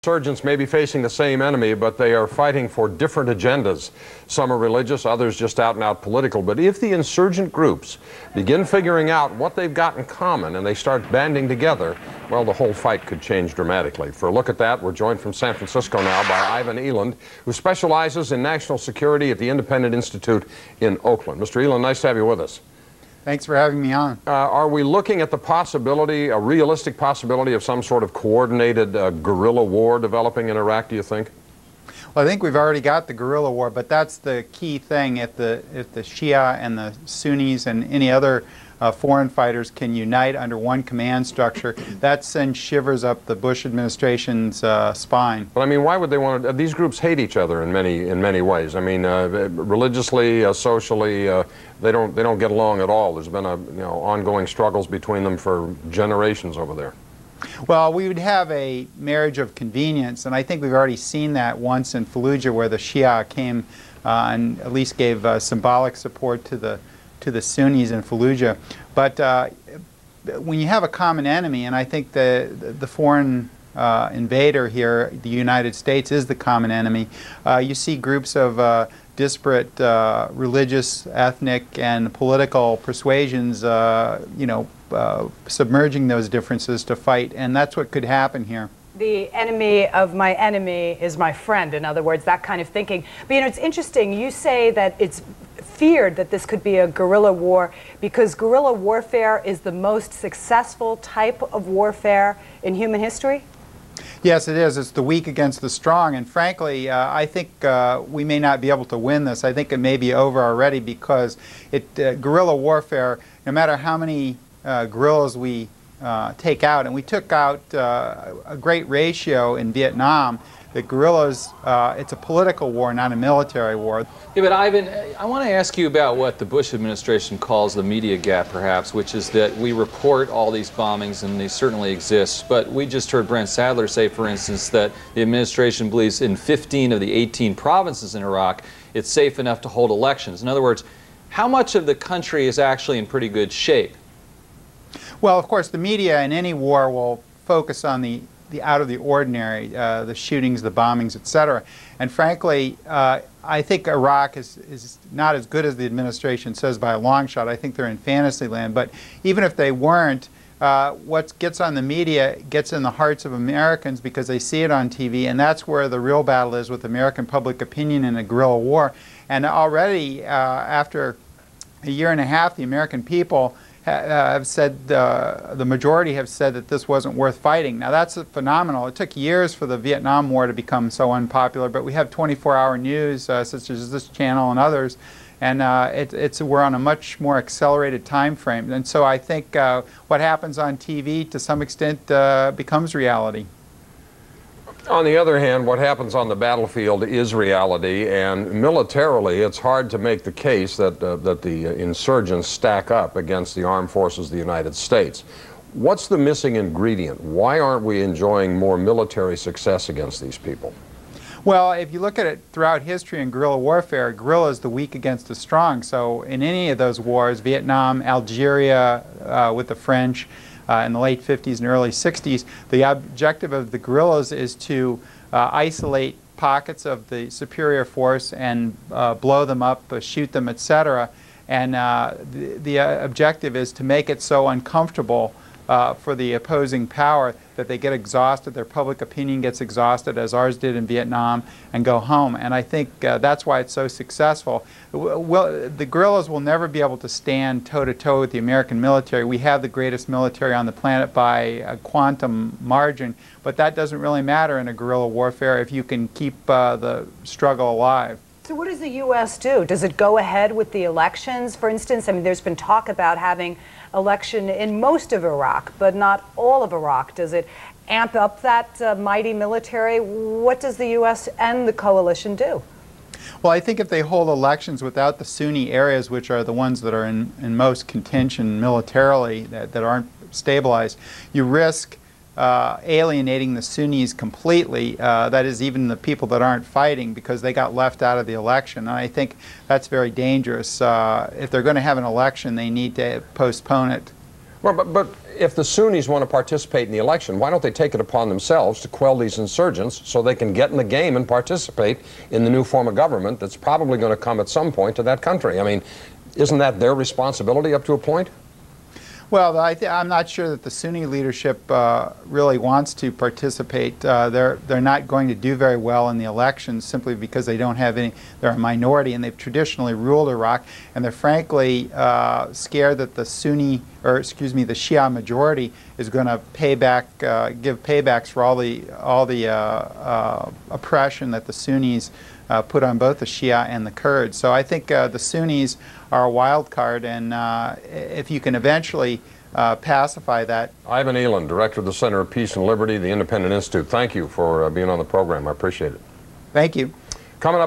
Insurgents may be facing the same enemy, but they are fighting for different agendas. Some are religious, others just out and out political. But if the insurgent groups begin figuring out what they've got in common and they start banding together, well, the whole fight could change dramatically. For a look at that, we're joined from San Francisco now by Ivan Eland, who specializes in national security at the Independent Institute in Oakland. Mr. Eland, nice to have you with us. Thanks for having me on. Are we looking at the possibility, a realistic possibility of some sort of coordinated guerrilla war developing in Iraq, do you think? Well, I think we've already got the guerrilla war, but that's the key thing. If the Shia and the Sunnis and any other foreign fighters can unite under one command structure, that sends shivers up the Bush administration's spine. But I mean, why would they want to? These groups hate each other in many ways. I mean, religiously, socially, they don't get along at all. There's been ongoing struggles between them for generations over there. Well, we would have a marriage of convenience, and I think we've already seen that once in Fallujah, where the Shia came and at least gave symbolic support to the Sunnis in Fallujah. But when you have a common enemy, and I think the foreign invader here, the United States, is the common enemy, you see groups of disparate religious, ethnic, and political persuasions, submerging those differences to fight, and that's what could happen here. The enemy of my enemy is my friend, in other words, that kind of thinking. But it's interesting, you say that it's feared that this could be a guerrilla war because guerrilla warfare is the most successful type of warfare in human history? Yes, it is. It's the weak against the strong, and frankly, I think we may not be able to win this. I think it may be over already because guerrilla warfare, no matter how many guerrillas we take out, and we took out a great ratio in Vietnam. The guerrillas, it's a political war, not a military war. Yeah, but Ivan, I want to ask you about what the Bush administration calls the media gap, perhaps, which is that we report all these bombings, and they certainly exist, but we just heard Brent Sadler say, for instance, that the administration believes in 15 of the 18 provinces in Iraq, it's safe enough to hold elections. In other words, how much of the country is actually in pretty good shape? Well, of course, the media in any war will focus on the out of the ordinary, the shootings, the bombings, etc. And frankly, I think Iraq is not as good as the administration says by a long shot. I think they're in fantasy land. But even if they weren't, what gets on the media gets in the hearts of Americans because they see it on TV, and that's where the real battle is with American public opinion in a guerrilla war. And already, after a year and a half, the American people have said, the majority have said that this wasn't worth fighting. Now that's phenomenal. It took years for the Vietnam War to become so unpopular, but we have 24-hour news such as this channel and others, and we're on a much more accelerated time frame. And so I think what happens on TV to some extent becomes reality. On the other hand, what happens on the battlefield is reality, and militarily it's hard to make the case that the insurgents stack up against the armed forces of the United States. What's the missing ingredient? Why aren't we enjoying more military success against these people? Well, if you look at it throughout history in guerrilla warfare, guerrilla is the weak against the strong. So in any of those wars, Vietnam, Algeria with the French, in the late 50s and early 60s, the objective of the guerrillas is to isolate pockets of the superior force and blow them up, shoot them, etc. And the objective is to make it so uncomfortable for the opposing power that they get exhausted, their public opinion gets exhausted, as ours did in Vietnam, and go home. And I think that's why it's so successful. The guerrillas will never be able to stand toe-to-toe with the American military. We have the greatest military on the planet by a quantum margin, but that doesn't really matter in a guerrilla warfare if you can keep the struggle alive. So what does the U.S. do? Does it go ahead with the elections? For instance, I mean, there's been talk about having election in most of Iraq, but not all of Iraq. Does it amp up that mighty military? What does the U.S. and the coalition do? Well, I think if they hold elections without the Sunni areas, which are the ones that are in most contention militarily, that aren't stabilized, you risk alienating the Sunnis completely, that is even the people that aren't fighting, because they got left out of the election. And I think that's very dangerous. If they're going to have an election, they need to postpone it. Well, but if the Sunnis want to participate in the election, why don't they take it upon themselves to quell these insurgents so they can get in the game and participate in the new form of government that's probably going to come at some point to that country? I mean, isn't that their responsibility up to a point? Well, I'm not sure that the Sunni leadership really wants to participate. They're not going to do very well in the elections simply because they don't have any. They're a minority, and they've traditionally ruled Iraq, and they're frankly scared that the the Shia majority is going to give paybacks for all the oppression that the Sunnis put on both the Shia and the Kurds. So I think the Sunnis are a wild card, and if you can eventually pacify that. Ivan Eland, Director of the Center of Peace and Liberty, the Independent Institute. Thank you for being on the program. I appreciate it. Thank you. Coming up.